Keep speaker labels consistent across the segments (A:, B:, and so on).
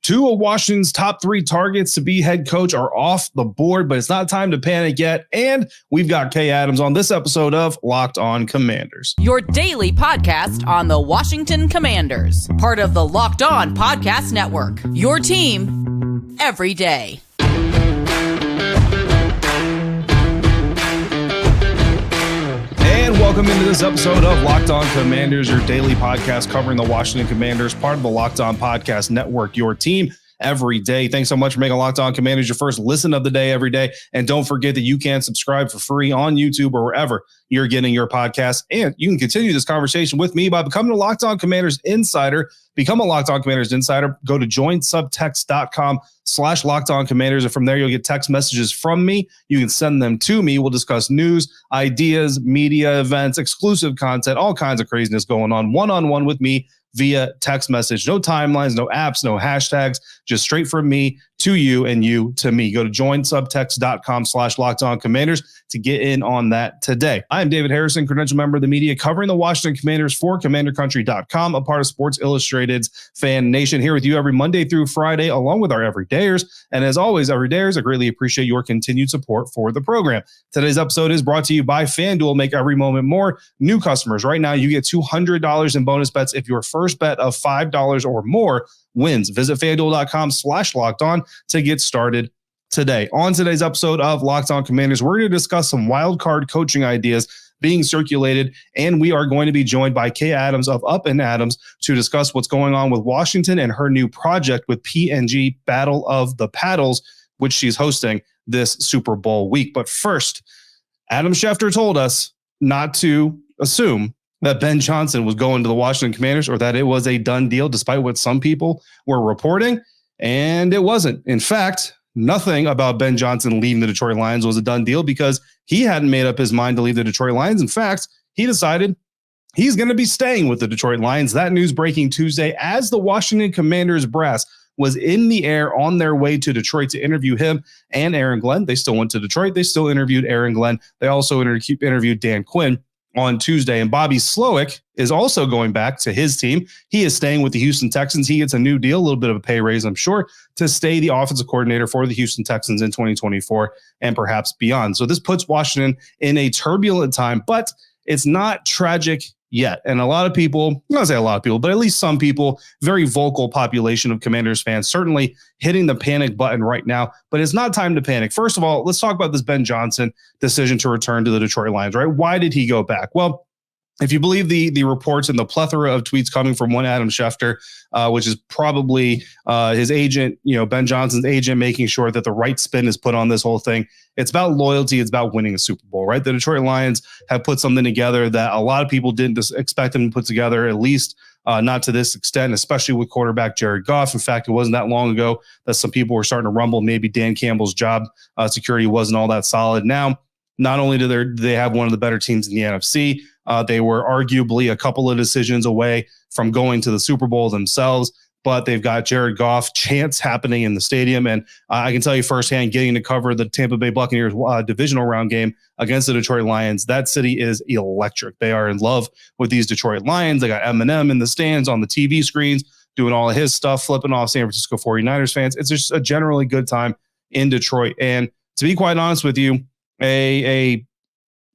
A: Two of Washington's top 3 targets to be head coach are off the board, but it's not time to panic yet. And we've got Kay Adams on this episode of Locked On Commanders,
B: your daily podcast on the Washington Commanders, part of the Locked On Podcast Network, your team every day.
A: And welcome into this episode of Locked On Commanders, your daily podcast covering the Washington Commanders, part of the Locked On Podcast Network, your team every day. Thanks so much for making Locked On Commanders your first listen of the day every day. And don't forget that you can subscribe for free on YouTube or wherever you're getting your podcasts. And you can continue this conversation with me by becoming a Locked On Commanders Insider. Become a Locked On Commanders Insider. Go to joinsubtext.com/LockedOnCommanders. And from there, you'll get text messages from me. You can send them to me. We'll discuss news, ideas, media events, exclusive content, all kinds of craziness going on one-on-one with me via text message. No timelines, no apps, no hashtags, just straight from me to you and you to me. Go to joinsubtext.com/LockedOnCommanders to get in on that today. I am David Harrison, credential member of the media covering the Washington Commanders for CommanderCountry.com, a part of Sports Illustrated's FanNation, here with you every Monday through Friday, along with our everydayers. And as always, everydayers, I greatly appreciate your continued support for the program. Today's episode is brought to you by FanDuel. Make every moment more. New customers, right now, you get $200 in bonus bets if your first bet of $5 or more wins. Visit FanDuel.com/LockedOn to get started today. On today's episode of Locked On Commanders, we're going to discuss some wild card coaching ideas being circulated, and we are going to be joined by Kay Adams of Up and Adams to discuss what's going on with Washington and her new project with P&G Battle of the Paddles, which she's hosting this Super Bowl week. But first, Adam Schefter told us not to assume that Ben Johnson was going to the Washington Commanders or that it was a done deal, despite what some people were reporting, and it wasn't. In fact, nothing about Ben Johnson leaving the Detroit Lions was a done deal because he hadn't made up his mind to leave the Detroit Lions. In fact, he decided he's going to be staying with the Detroit Lions. That news breaking Tuesday as the Washington Commanders brass was in the air on their way to Detroit to interview him and Aaron Glenn. They still went to Detroit. They still interviewed Aaron Glenn. They also interviewed Dan Quinn on Tuesday. And Bobby Slowik is also going back to his team. He is staying with the Houston Texans. He gets a new deal, a little bit of a pay raise, I'm sure, to stay the offensive coordinator for the Houston Texans in 2024 and perhaps beyond. So this puts Washington in a turbulent time, but it's not tragic yet. And a lot of people, I'm not say a lot of people, but at least some people, very vocal population of Commanders fans, certainly hitting the panic button right now, but it's not time to panic. First of all, let's talk about this Ben Johnson decision to return to the Detroit Lions, right? Why did he go back? Well, if you believe the reports and the plethora of tweets coming from one Adam Schefter, which is probably his agent, Ben Johnson's agent, making sure that the right spin is put on this whole thing. It's about loyalty. It's about winning a Super Bowl, right? The Detroit Lions have put something together that a lot of people didn't expect them to put together, at least not to this extent, especially with quarterback Jared Goff. In fact, it wasn't that long ago that some people were starting to rumble. Maybe Dan Campbell's job security wasn't all that solid. Now, not only do they have one of the better teams in the NFC, they were arguably a couple of decisions away from going to the Super Bowl themselves, but they've got Jared Goff chants happening in the stadium. And I can tell you firsthand, getting to cover the Tampa Bay Buccaneers divisional round game against the Detroit Lions, that city is electric. They are in love with these Detroit Lions. They got Eminem in the stands on the TV screens, doing all of his stuff, flipping off San Francisco 49ers fans. It's just a generally good time in Detroit. And to be quite honest with you, a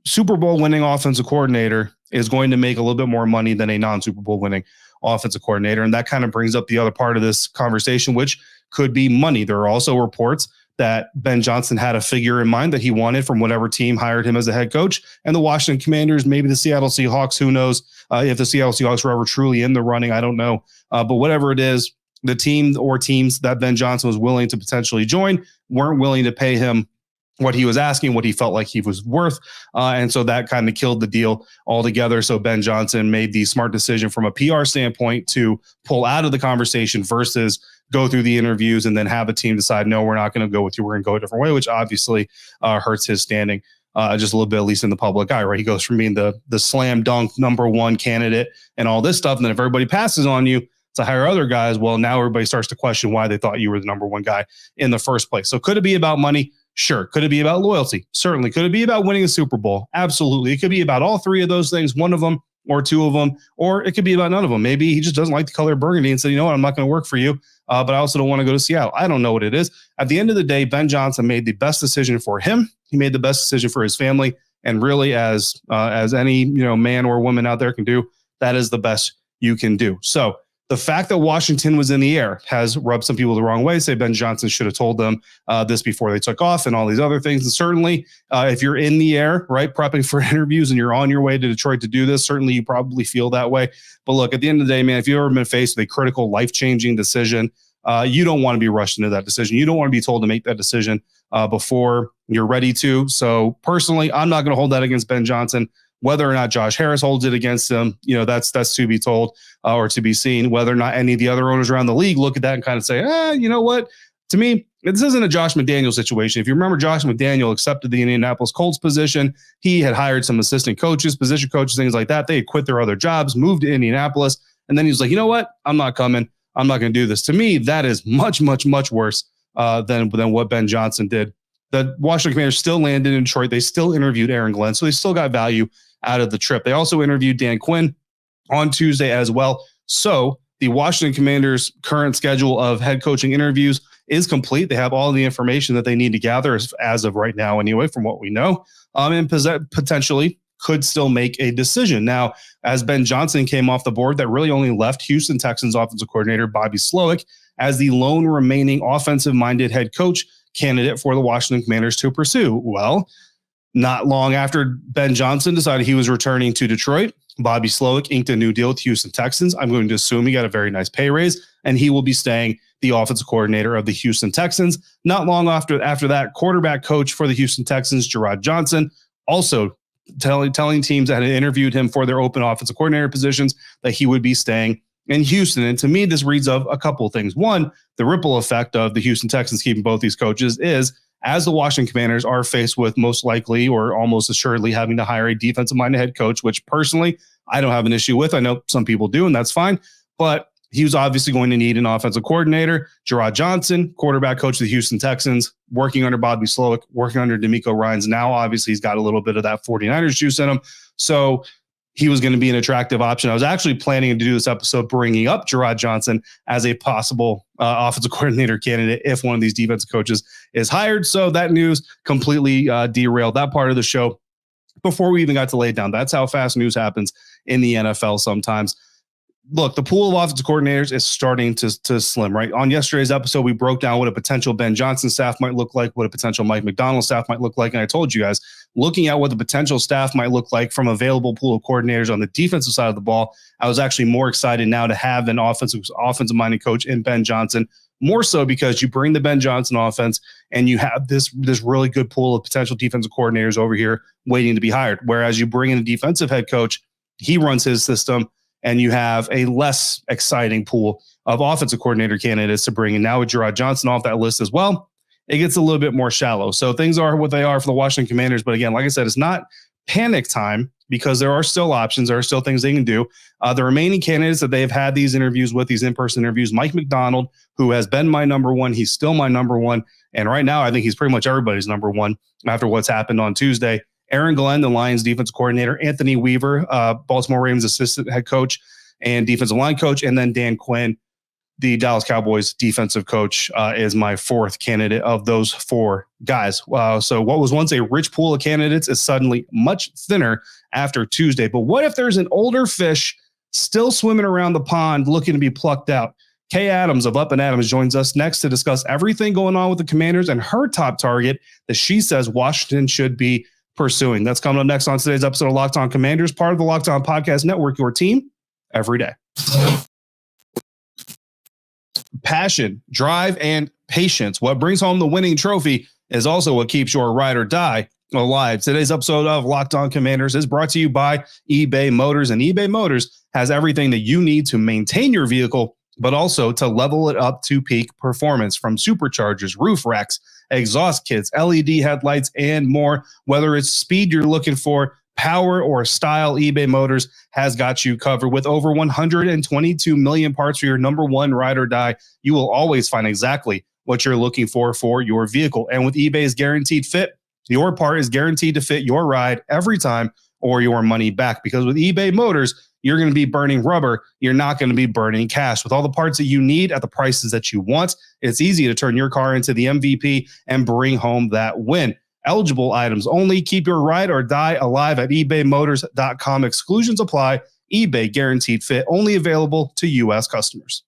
A: Super Bowl winning offensive coordinator is going to make a little bit more money than a non-Super Bowl winning offensive coordinator. And that kind of brings up the other part of this conversation, which could be money. There are also reports that Ben Johnson had a figure in mind that he wanted from whatever team hired him as a head coach. And the Washington Commanders, maybe the Seattle Seahawks, who knows if the Seattle Seahawks were ever truly in the running, I don't know. But whatever it is, the team or teams that Ben Johnson was willing to potentially join weren't willing to pay him what he was asking, what he felt like he was worth. And so that kind of killed the deal altogether. So Ben Johnson made the smart decision from a PR standpoint to pull out of the conversation versus go through the interviews and then have a team decide, no, we're not going to go with you. We're going to go a different way, which obviously hurts his standing just a little bit, at least in the public eye, right? He goes from being the slam dunk number one candidate and all this stuff. And then if everybody passes on you to hire other guys, well, now everybody starts to question why they thought you were the number one guy in the first place. So could it be about money? Sure. Could it be about loyalty? Certainly. Could it be about winning a Super Bowl? Absolutely. It could be about all three of those things. One of them or two of them, or it could be about none of them. Maybe he just doesn't like the color burgundy and said, you know what, I'm not going to work for you, but I also don't want to go to Seattle. I don't know what it is. At the end of the day, Ben Johnson made the best decision for him. He made the best decision for his family. And really, as any man or woman out there can do, that is the best you can do. So the fact that Washington was in the air has rubbed some people the wrong way. Say Ben Johnson should have told them this before they took off and all these other things. And certainly if you're in the air, right, prepping for interviews and you're on your way to Detroit to do this, certainly you probably feel that way. But look, at the end of the day, man, if you've ever been faced with a critical, life-changing decision, you don't want to be rushed into that decision. You don't want to be told to make that decision before you're ready to. So personally, I'm not going to hold that against Ben Johnson. Whether or not Josh Harris holds it against him, that's to be told or to be seen. Whether or not any of the other owners around the league look at that and kind of say, you know what? To me, this isn't a Josh McDaniels situation. If you remember, Josh McDaniel accepted the Indianapolis Colts position. He had hired some assistant coaches, position coaches, things like that. They had quit their other jobs, moved to Indianapolis, and then he was like, you know what? I'm not coming. I'm not going to do this. To me, that is much, much, much worse than what Ben Johnson did. The Washington Commanders still landed in Detroit. They still interviewed Aaron Glenn, so they still got value out of the trip. They also interviewed Dan Quinn on Tuesday as well. So the Washington Commanders' current schedule of head coaching interviews is complete. They have all the information that they need to gather as of right now anyway, from what we know, and potentially could still make a decision. Now, as Ben Johnson came off the board, that really only left Houston Texans offensive coordinator Bobby Slowik as the lone remaining offensive-minded head coach candidate for the Washington Commanders to pursue. Well, not long after Ben Johnson decided he was returning to Detroit, Bobby Slowik inked a new deal with Houston Texans. I'm going to assume he got a very nice pay raise, and he will be staying the offensive coordinator of the Houston Texans. Not long after that, quarterback coach for the Houston Texans, Jerrod Johnson, also telling teams that had interviewed him for their open offensive coordinator positions that he would be staying in Houston. And to me, this reads of a couple of things. One, the ripple effect of the Houston Texans keeping both these coaches is, as the Washington Commanders are faced with most likely or almost assuredly having to hire a defensive-minded head coach, which personally I don't have an issue with. I know some people do, and that's fine. But he was obviously going to need an offensive coordinator. Jerrod Johnson, quarterback coach of the Houston Texans, working under Bobby Slowik, working under DeMeco Ryans. Now, obviously, he's got a little bit of that 49ers juice in him. So he was going to be an attractive option. I was actually planning to do this episode bringing up Jerrod Johnson as a possible offensive coordinator candidate if one of these defensive coaches is hired. So that news completely derailed that part of the show before we even got to lay it down. That's how fast news happens in the NFL sometimes. Look, the pool of offensive coordinators is starting to slim, right? On yesterday's episode, we broke down what a potential Ben Johnson staff might look like, what a potential Mike McDonald staff might look like. And I told you guys, looking at what the potential staff might look like from available pool of coordinators on the defensive side of the ball, I was actually more excited now to have an offensive-minded coach in Ben Johnson, more so because you bring the Ben Johnson offense and you have this really good pool of potential defensive coordinators over here waiting to be hired. Whereas you bring in a defensive head coach, he runs his system, and you have a less exciting pool of offensive coordinator candidates to bring in. Now with Jerrod Johnson off that list as well, it gets a little bit more shallow. So things are what they are for the Washington Commanders. But again, like I said, it's not panic time because there are still options. There are still things they can do. The remaining candidates that they've had these interviews with, these in-person interviews, Mike McDonald, who has been my number one. He's still my number one. And right now, I think he's pretty much everybody's number one after what's happened on Tuesday. Aaron Glenn, the Lions defensive coordinator, Anthony Weaver, Baltimore Ravens assistant head coach and defensive line coach, and then Dan Quinn, the Dallas Cowboys defensive coach, is my fourth candidate of those four guys. So what was once a rich pool of candidates is suddenly much thinner after Tuesday. But what if there's an older fish still swimming around the pond looking to be plucked out? Kay Adams of Up and Adams joins us next to discuss everything going on with the Commanders and her top target that she says Washington should be pursuing. That's coming up next on today's episode of Locked On Commanders, part of the Locked On Podcast Network, your team every day. Passion, drive, and patience. What brings home the winning trophy is also what keeps your ride or die alive. Today's episode of Locked On Commanders is brought to you by eBay Motors, and eBay Motors has everything that you need to maintain your vehicle, but also to level it up to peak performance, from superchargers, roof racks, exhaust kits, LED headlights, and more. Whether it's speed you're looking for, power, or style, eBay Motors has got you covered. With over 122 million parts for your number one ride or die, you will always find exactly what you're looking for your vehicle. And with eBay's Guaranteed Fit, your part is guaranteed to fit your ride every time, or your money back. Because with eBay Motors, you're going to be burning rubber. You're not going to be burning cash. With all the parts that you need at the prices that you want, it's easy to turn your car into the MVP and bring home that win. Eligible items only. Keep your ride or die alive at ebaymotors.com. Exclusions apply. eBay guaranteed fit. Only available to U.S. customers.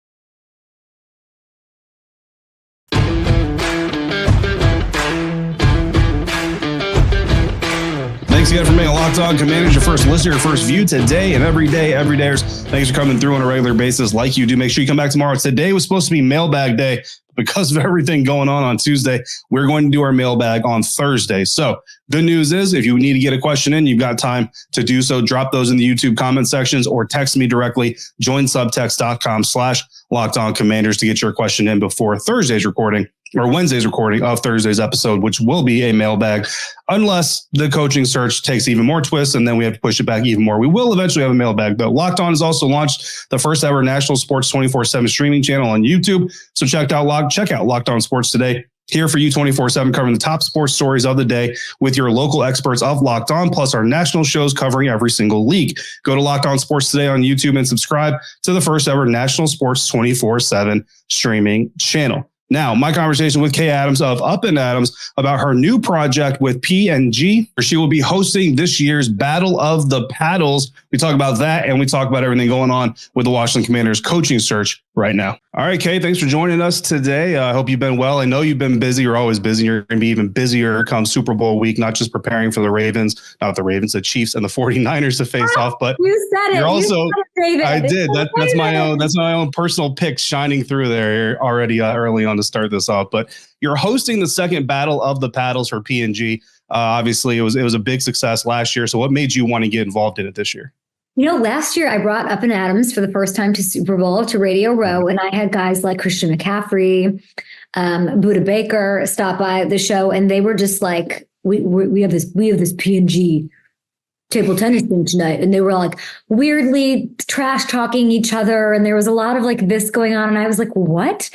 A: Thanks again for making Locked On Commanders your first listener, your first view today and every day, everydayers. Thanks for coming through on a regular basis like you do. Make sure you come back tomorrow. Today was supposed to be mailbag day. Because of everything going on Tuesday, we're going to do our mailbag on Thursday. So good news is if you need to get a question in, you've got time to do so. Drop those in the YouTube comment sections or text me directly. Join subtext.com/LockedOnCommanders to get your question in before Thursday's recording or Wednesday's recording of Thursday's episode, which will be a mailbag unless the coaching search takes even more twists and then we have to push it back even more. We will eventually have a mailbag, but Locked On has also launched the first ever national sports 24/7 streaming channel on YouTube. So check out Locked On Sports today. Here for you 24/7, covering the top sports stories of the day with your local experts of Locked On, plus our national shows covering every single league. Go to Locked On Sports today on YouTube and subscribe to the first ever national sports 24/7 streaming channel. Now, my conversation with Kay Adams of Up and Adams about her new project with P&G, where she will be hosting this year's Battle of the Paddles. We talk about that, and we talk about everything going on with the Washington Commanders coaching search right now. All right, Kay, thanks for joining us today. I hope you've been well. I know you've been busy. You're always busy. You're going to be even busier come Super Bowl week, not just preparing for the the Chiefs and the 49ers to face off, but
C: you said it.
A: You're also,
C: David.
A: I did. That's my own personal picks shining through there already early on to start this off. But you're hosting the second Battle of the Paddles for P&G. Obviously, it was a big success last year. So what made you want to get involved in it this year?
C: Last year I brought Up and Adams for the first time to Super Bowl, to Radio Row, and I had guys like Christian McCaffrey, Buda Baker stop by the show, and they were just like, we have this P&G table tennis thing tonight, and they were like weirdly trash talking each other, and there was a lot of like this going on, and I was like, what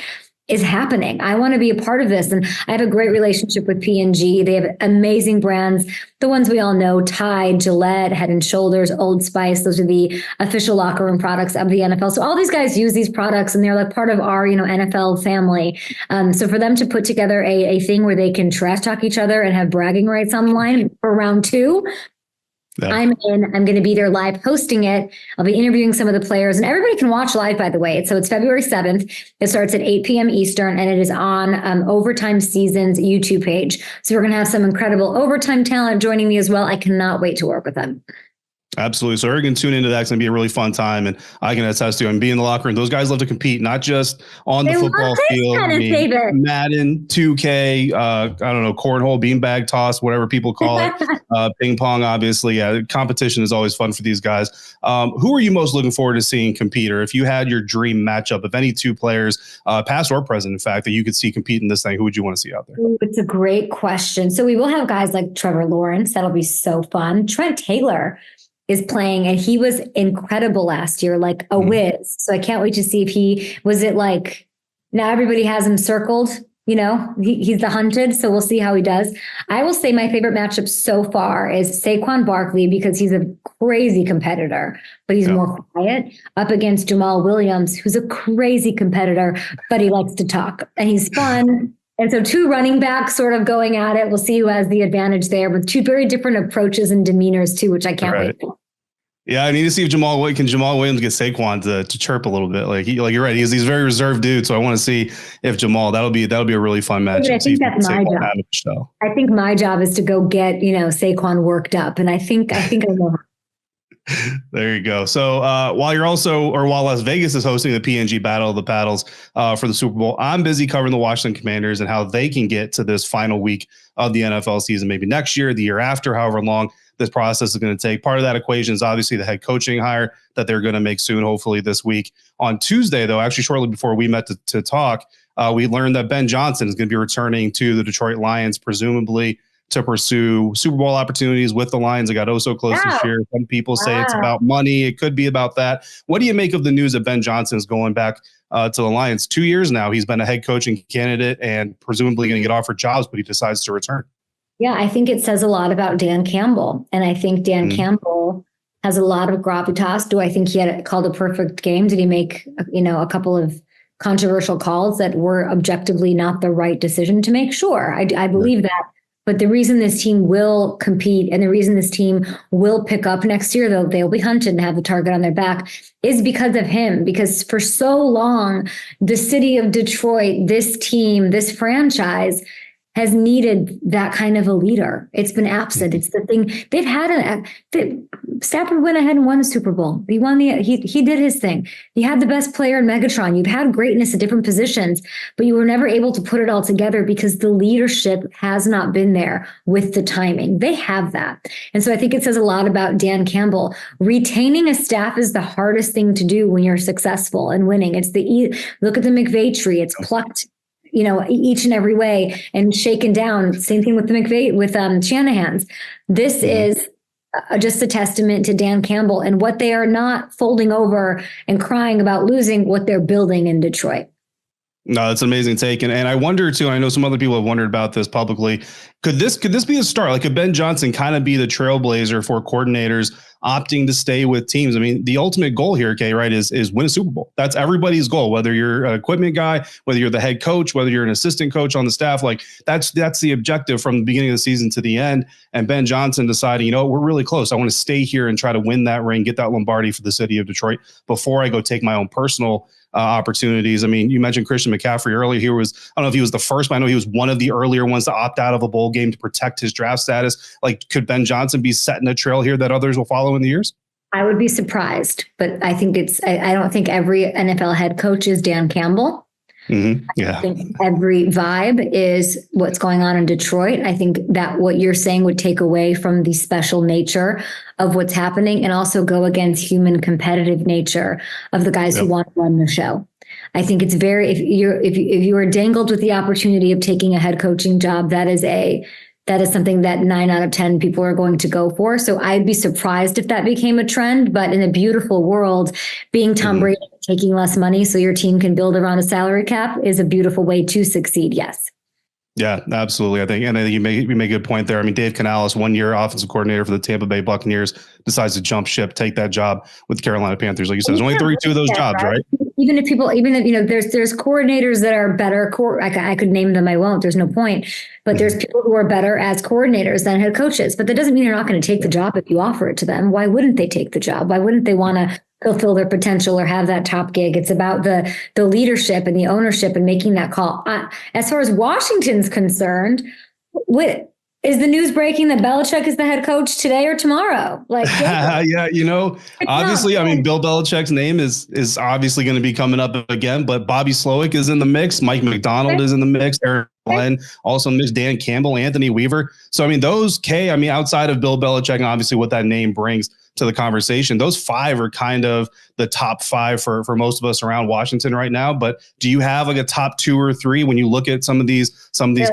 C: is happening? I want to be a part of this. And I have a great relationship with P&G. They have amazing brands, the ones we all know: Tide, Gillette, Head and Shoulders, Old Spice. Those are the official locker room products of the NFL. So all these guys use these products, and they're like part of our NFL family. So for them to put together a thing where they can trash talk each other and have bragging rights online for round two, yeah. I'm going to be there live hosting it. I'll be interviewing some of the players, and everybody can watch live, by the way. So it's February 7th. It starts at 8 p.m. Eastern, and it is on Overtime Season's YouTube page. So we're going to have some incredible overtime talent joining me as well. I cannot wait to work with them.
A: Absolutely. So everyone can tune into that. It's going to be a really fun time. And I can attest to it. And being in the locker room, those guys love to compete, not just on the football field. Madden, 2K, I don't know, cornhole, beanbag toss, whatever people call it. Ping pong, obviously. Yeah, competition is always fun for these guys. Who are you most looking forward to seeing compete? Or if you had your dream matchup, if any two players, past or present, in fact, that you could see compete in this thing, who would you want to see out there?
C: It's a great question. So we will have guys like Trevor Lawrence. That'll be so fun. Trent Taylor is playing, and he was incredible last year, like a whiz. So I can't wait to see if now everybody has him circled, he's the hunted. So we'll see how he does. I will say my favorite matchup so far is Saquon Barkley, because he's a crazy competitor, but he's more quiet, up against Jamal Williams, who's a crazy competitor, but he likes to talk and he's fun. And so two running backs sort of going at it. We'll see who has the advantage there, with two very different approaches and demeanors too, which I can't wait for.
A: Yeah, I need to see if Jamal Williams get Saquon to chirp a little bit. Like you're right. He's a very reserved dude. So I want to see if Jamal, that'll be a really fun match.
C: I think that's my job. I think my job is to go get, Saquon worked up. And I think I know.
A: There you go. So while Las Vegas is hosting the P&G Battle of the Paddles for the Super Bowl, I'm busy covering the Washington Commanders and how they can get to this final week of the NFL season, maybe next year, the year after, however long this process is going to take. Part of that equation is obviously the head coaching hire that they're going to make soon, hopefully this week. On Tuesday, though, actually shortly before we met to talk, we learned that Ben Johnson is going to be returning to the Detroit Lions, presumably to pursue Super Bowl opportunities with the Lions. It got so close this year. Some people say it's about money. It could be about that. What do you make of the news that Ben Johnson is going back to the Lions? 2 years now, he's been a head coaching candidate and presumably going to get offered jobs, but he decides to return.
C: Yeah, I think it says a lot about Dan Campbell. And I think Dan Campbell has a lot of gravitas. Do I think he called a perfect game? Did he make, a couple of controversial calls that were objectively not the right decision to make? Sure, I believe that. But the reason this team will compete and the reason this team will pick up next year, though they'll be hunted and have the target on their back, is because of him. Because for so long, the city of Detroit, this team, this franchise has needed that kind of a leader. It's been absent. It's the thing they've had. Stafford went ahead and won a Super Bowl. He won he did his thing. He had the best player in Megatron. You've had greatness at different positions, but you were never able to put it all together because the leadership has not been there with the timing. They have that. And so I think it says a lot about Dan Campbell. Retaining a staff is the hardest thing to do when you're successful and winning. It's look at the McVay tree. It's plucked each and every way and shaken down. Same thing with Shanahan's. This is just a testament to Dan Campbell and what they are not folding over and crying about losing, what they're building in Detroit.
A: No, that's an amazing take. And I wonder too, I know some other people have wondered about this publicly. Could this be a start? Like, could Ben Johnson kind of be the trailblazer for coordinators opting to stay with teams? I mean, the ultimate goal here, Kay, right, is win a Super Bowl. That's everybody's goal, whether you're an equipment guy, whether you're the head coach, whether you're an assistant coach on the staff. Like, that's the objective from the beginning of the season to the end. And Ben Johnson deciding, we're really close. I want to stay here and try to win that ring, get that Lombardi for the city of Detroit before I go take my own personal opportunities. I mean, you mentioned Christian McCaffrey earlier. I don't know if he was the first, but I know he was one of the earlier ones to opt out of a bowl game to protect his draft status. Like, could Ben Johnson be setting a trail here that others will follow in the years?
C: I would be surprised, but I think I don't think every NFL head coach is Dan Campbell.
A: Mm-hmm. Yeah.
C: I think every vibe is what's going on in Detroit. I think that what you're saying would take away from the special nature of what's happening and also go against human competitive nature of the guys who want to run the show. I think it's if you are dangled with the opportunity of taking a head coaching job, that is something that 9 out of 10 people are going to go for. So I'd be surprised if that became a trend. But in a beautiful world, being Tom Brady, taking less money so your team can build around a salary cap is a beautiful way to succeed. Yes.
A: Yeah, absolutely. I think you make a good point there. I mean, Dave Canales, 1 year offensive coordinator for the Tampa Bay Buccaneers, decides to jump ship, take that job with the Carolina Panthers. Like you said, there's only 32 of those jobs, right?
C: Even if there's coordinators that are better. I could name them. I won't. There's no point. But there's people who are better as coordinators than head coaches. But that doesn't mean you're not going to take the job if you offer it to them. Why wouldn't they take the job? Why wouldn't they want to fulfill their potential or have that top gig? It's about the leadership and the ownership and making that call. As far as Washington's concerned, is the news breaking that Belichick is the head coach today or tomorrow? Like,
A: yeah, obviously, I mean, Bill Belichick's name is obviously going to be coming up again, but Bobby Slowik is in the mix. Mike McDonald is in the mix. Eric Glenn also in the mix. Dan Campbell, Anthony Weaver. So, I mean, outside of Bill Belichick and obviously what that name brings to the conversation, those 5 are kind of the top 5 for most of us around Washington right now. But do you have like a top 2 or 3 when you look at some of these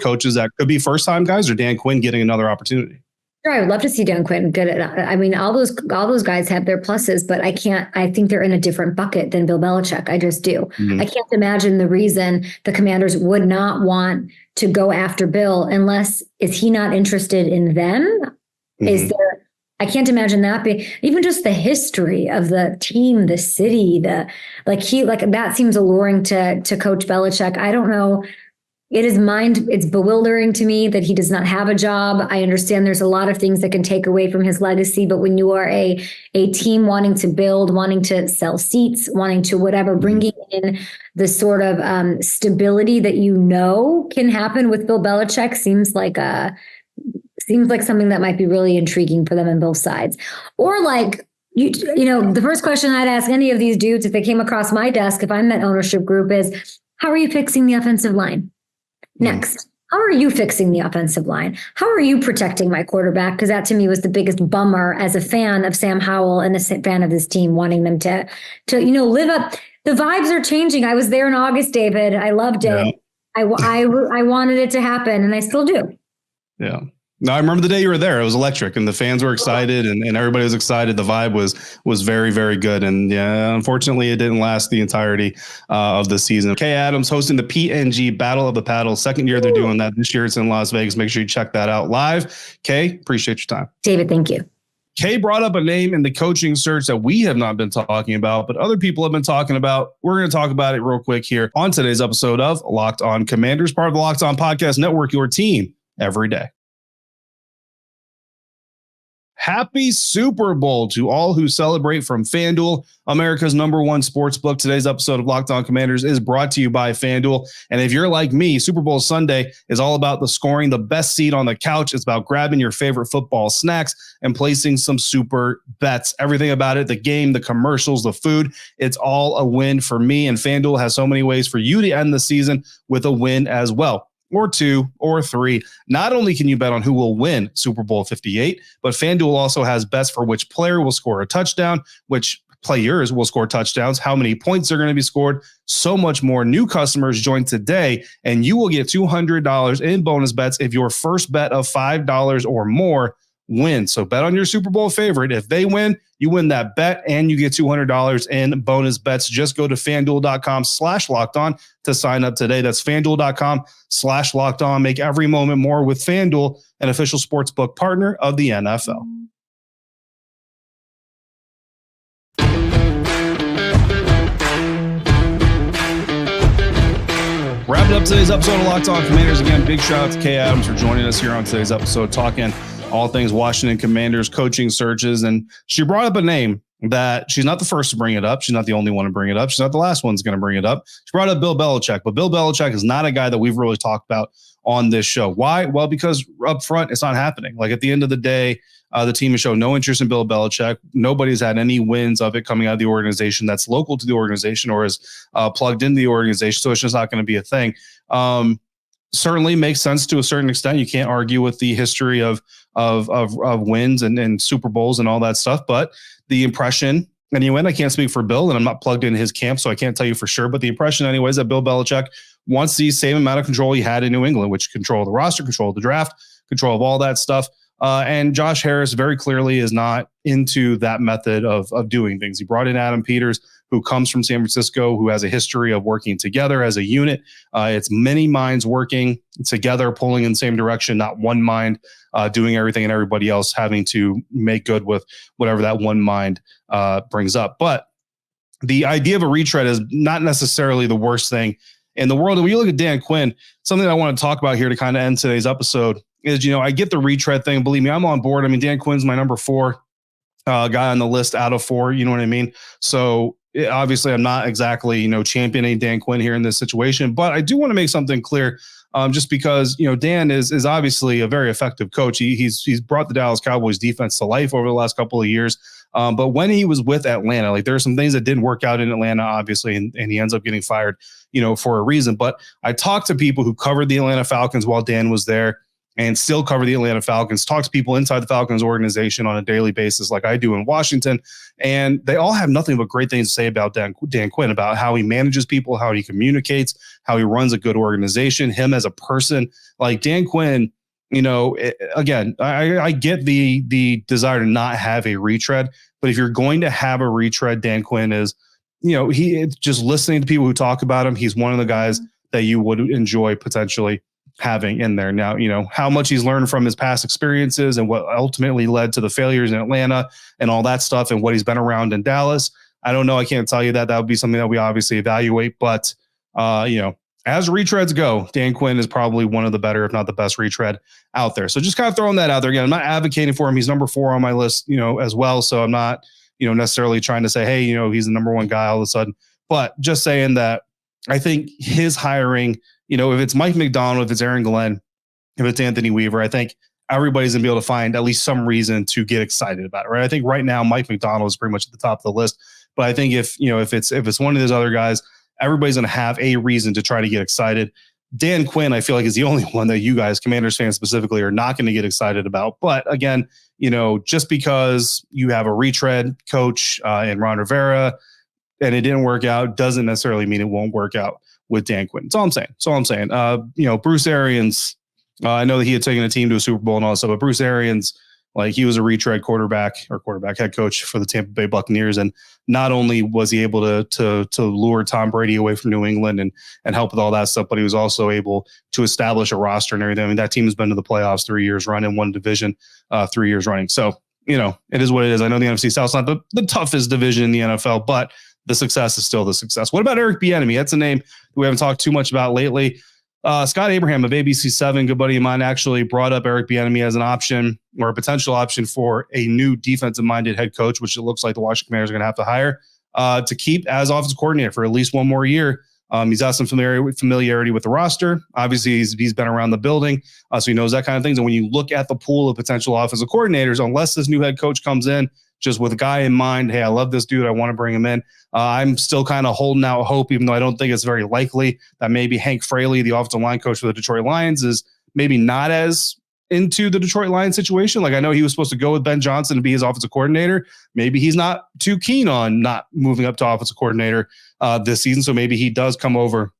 A: coaches that could be first time guys, or Dan Quinn getting another opportunity?
C: Sure, I would love to see Dan Quinn get it. I mean, all those guys have their pluses, but I think they're in a different bucket than Bill Belichick. I just do. Mm-hmm. I can't imagine the reason the Commanders would not want to go after Bill unless is he not interested in them? Mm-hmm. Is there? I can't imagine that being even just the history of the team, the city, that seems alluring to Coach Belichick. I don't know. It's bewildering to me that he does not have a job. I understand there's a lot of things that can take away from his legacy, but when you are a team wanting to build, wanting to sell seats, wanting to whatever, bringing in the sort of stability that can happen with Bill Belichick seems like something that might be really intriguing for them on both sides. Or like, the first question I'd ask any of these dudes if they came across my desk, if I'm that ownership group, is how are you fixing the offensive line? Next, how are you fixing the offensive line? How are you protecting my quarterback? Because that to me was the biggest bummer as a fan of Sam Howell and a fan of this team, wanting them to live up. The vibes are changing. I was there in August, David. I loved it. Yeah. I wanted it to happen, and I still do.
A: Yeah. No, I remember the day you were there. It was electric, and the fans were excited, and everybody was excited. The vibe was very, very good. And yeah, unfortunately, it didn't last the entirety of the season. Kay Adams hosting the PNG Battle of the Paddle. Second year they're doing that. This year it's in Las Vegas. Make sure you check that out live. Kay, appreciate your time.
C: David, thank you.
A: Kay brought up a name in the coaching search that we have not been talking about, but other people have been talking about. We're going to talk about it real quick here on today's episode of Locked On Commanders, part of the Locked On Podcast Network, your team every day. Happy Super Bowl to all who celebrate from FanDuel, America's #1 sports book. Today's episode of Locked On Commanders is brought to you by FanDuel. And if you're like me, Super Bowl Sunday is all about the scoring, the best seat on the couch. It's about grabbing your favorite football snacks and placing some super bets. Everything about it, the game, the commercials, the food, it's all a win for me. And FanDuel has so many ways for you to end the season with a win as well. Or 2 or 3. Not only can you bet on who will win Super Bowl 58, but FanDuel also has bets for which player will score a touchdown, which players will score touchdowns, how many points are going to be scored, so much more. New customers join today, and you will get $200 in bonus bets if your first bet of $5 or more wins. So bet on your Super Bowl favorite. If they win, you win that bet and you get $200 in bonus bets. Just go to FanDuel.com/lockedon to sign up today. That's FanDuel.com/lockedon. Make every moment more with FanDuel, an official sportsbook partner of the NFL. Wrapping up today's episode of Locked On Commanders. Again, big shout out to Kay Adams for joining us here on today's episode, talking all things Washington Commanders coaching searches. And she brought up a name that she's not the first to bring it up. She's not the only one to bring it up. She's not the last one that's going to bring it up. She brought up Bill Belichick, but Bill Belichick is not a guy that we've really talked about on this show. Why? Well, because up front, it's not happening. Like at the end of the day, the team has shown no interest in Bill Belichick. Nobody's had any wins of it coming out of the organization that's local to the organization or is plugged into the organization. So it's just not going to be a thing. Certainly makes sense to a certain extent. You can't argue with the history of wins and Super Bowls and all that stuff. But the impression, anyway, I can't speak for Bill, and I'm not plugged into his camp, so I can't tell you for sure. But the impression, anyways, that Bill Belichick wants the same amount of control he had in New England, which control of the roster, control of the draft, control of all that stuff. And Josh Harris very clearly is not into that method of doing things. He brought in Adam Peters, who comes from San Francisco, who has a history of working together as a unit. It's many minds working together, pulling in the same direction, not one mind doing everything and everybody else having to make good with whatever that one mind brings up. But the idea of a retread is not necessarily the worst thing in the world. And when you look at Dan Quinn, something that I want to talk about here to kind of end today's episode is, I get the retread thing. Believe me, I'm on board. I mean, Dan Quinn's my number 4 guy on the list out of 4. You know what I mean? So obviously, I'm not exactly, championing Dan Quinn here in this situation, but I do want to make something clear, just because, Dan is obviously a very effective coach. He's brought the Dallas Cowboys defense to life over the last couple of years. But when he was with Atlanta, like there are some things that didn't work out in Atlanta, obviously, and he ends up getting fired, for a reason. But I talked to people who covered the Atlanta Falcons while Dan was there and still cover the Atlanta Falcons, talk to people inside the Falcons organization on a daily basis like I do in Washington, and they all have nothing but great things to say about Dan Quinn, about how he manages people, how he communicates, how he runs a good organization, him as a person. Like Dan Quinn, again, I get the desire to not have a retread, but if you're going to have a retread, Dan Quinn is, he just listening to people who talk about him, he's one of the guys that you would enjoy potentially having in there. Now, how much he's learned from his past experiences and what ultimately led to the failures in Atlanta and all that stuff and what he's been around in Dallas, I don't know. I can't tell you that. That would be something that we obviously evaluate. But, as retreads go, Dan Quinn is probably one of the better, if not the best retread out there. So just kind of throwing that out there. Again, I'm not advocating for him. He's number 4 on my list, as well. So I'm not, necessarily trying to say, hey, he's the number 1 guy all of a sudden. But just saying that I think his hiring, if it's Mike McDonald, if it's Aaron Glenn, if it's Anthony Weaver, I think everybody's going to be able to find at least some reason to get excited about it, right? I think right now Mike McDonald is pretty much at the top of the list. But I think if it's one of those other guys, everybody's going to have a reason to try to get excited. Dan Quinn, I feel like, is the only one that you guys, Commanders fans specifically, are not going to get excited about. But again, just because you have a retread coach in Ron Rivera and it didn't work out doesn't necessarily mean it won't work out with Dan Quinn. That's all I'm saying. Bruce Arians, I know that he had taken a team to a Super Bowl and all that stuff, but Bruce Arians, like, he was a retread quarterback head coach for the Tampa Bay Buccaneers. And not only was he able to lure Tom Brady away from New England and help with all that stuff, but he was also able to establish a roster and everything. I mean, that team has been to the playoffs 3 years running, won division 3 years running. So, it is what it is. I know the NFC South's not the toughest division in the NFL, but the success is still the success. What about Eric Bieniemy? That's a name we haven't talked too much about lately. Scott Abraham of ABC7, good buddy of mine, actually brought up Eric Bieniemy as an option or a potential option for a new defensive-minded head coach, which it looks like the Washington Commanders are going to have to hire to keep as offensive coordinator for at least one more year. He's got some familiarity with the roster. Obviously, he's been around the building, so he knows that kind of things. And when you look at the pool of potential offensive coordinators, unless this new head coach comes in just with a guy in mind, hey, I love this dude, I want to bring him in. I'm still kind of holding out hope, even though I don't think it's very likely that maybe Hank Fraley, the offensive line coach for the Detroit Lions, is maybe not as into the Detroit Lions situation. Like, I know he was supposed to go with Ben Johnson to be his offensive coordinator. Maybe he's not too keen on not moving up to offensive coordinator this season. So maybe he does come over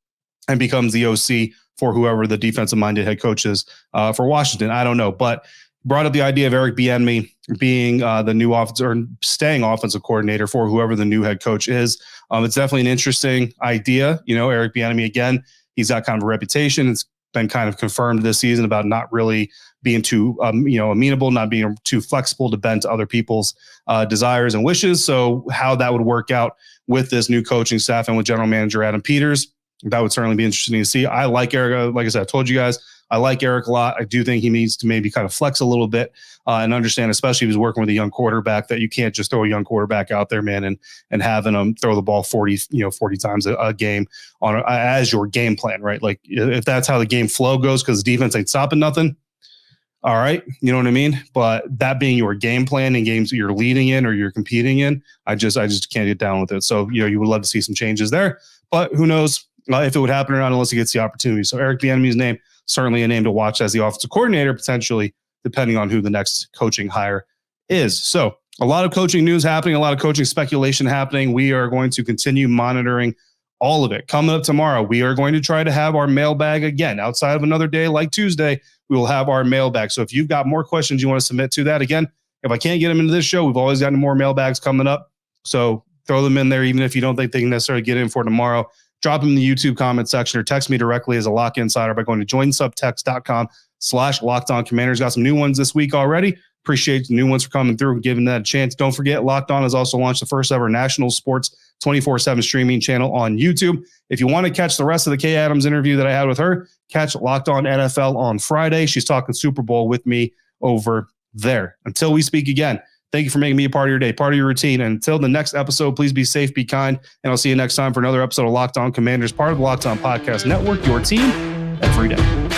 A: and becomes the OC for whoever the defensive-minded head coach is for Washington. I don't know, but brought up the idea of Eric Bieniemy being the new offensive or staying offensive coordinator for whoever the new head coach is. It's definitely an interesting idea. Eric Bieniemy, again, he's got kind of a reputation. It's been kind of confirmed this season about not really being too, amenable, not being too flexible to bend to other people's desires and wishes. So how that would work out with this new coaching staff and with general manager Adam Peters, that would certainly be interesting to see. I like Eric. Like I said, I told you guys, I like Eric a lot. I do think he needs to maybe kind of flex a little bit and understand, especially if he's working with a young quarterback, that you can't just throw a young quarterback out there, man, and having him throw the ball 40 times a game as your game plan, right? Like, if that's how the game flow goes, because the defense ain't stopping nothing. All right. You know what I mean? But that being your game plan in games that you're leading in or you're competing in, I just can't get down with it. So, you would love to see some changes there, but who knows if it would happen or not unless he gets the opportunity. So Eric Bieniemy's name, certainly a name to watch as the offensive coordinator, potentially, depending on who the next coaching hire is. So a lot of coaching news happening, a lot of coaching speculation happening. We are going to continue monitoring all of it. Coming up tomorrow, we are going to try to have our mailbag again. Outside of another day like Tuesday, we will have our mailbag. So if you've got more questions you want to submit to that, again, if I can't get them into this show, we've always got more mailbags coming up. So throw them in there, even if you don't think they can necessarily get in for tomorrow. Drop them in the YouTube comment section or text me directly as a Lock Insider by going to joinsubtext.com/LockedOnCommanders. Got some new ones this week already. Appreciate the new ones for coming through and giving that a chance. Don't forget, Locked On has also launched the first ever national sports 24/7 streaming channel on YouTube. If you want to catch the rest of the Kay Adams interview that I had with her, catch Locked On NFL on Friday. She's talking Super Bowl with me over there. Until we speak again, thank you for making me a part of your day, part of your routine. And until the next episode, please be safe, be kind, and I'll see you next time for another episode of Locked On Commanders, part of the Locked On Podcast Network, your team every day.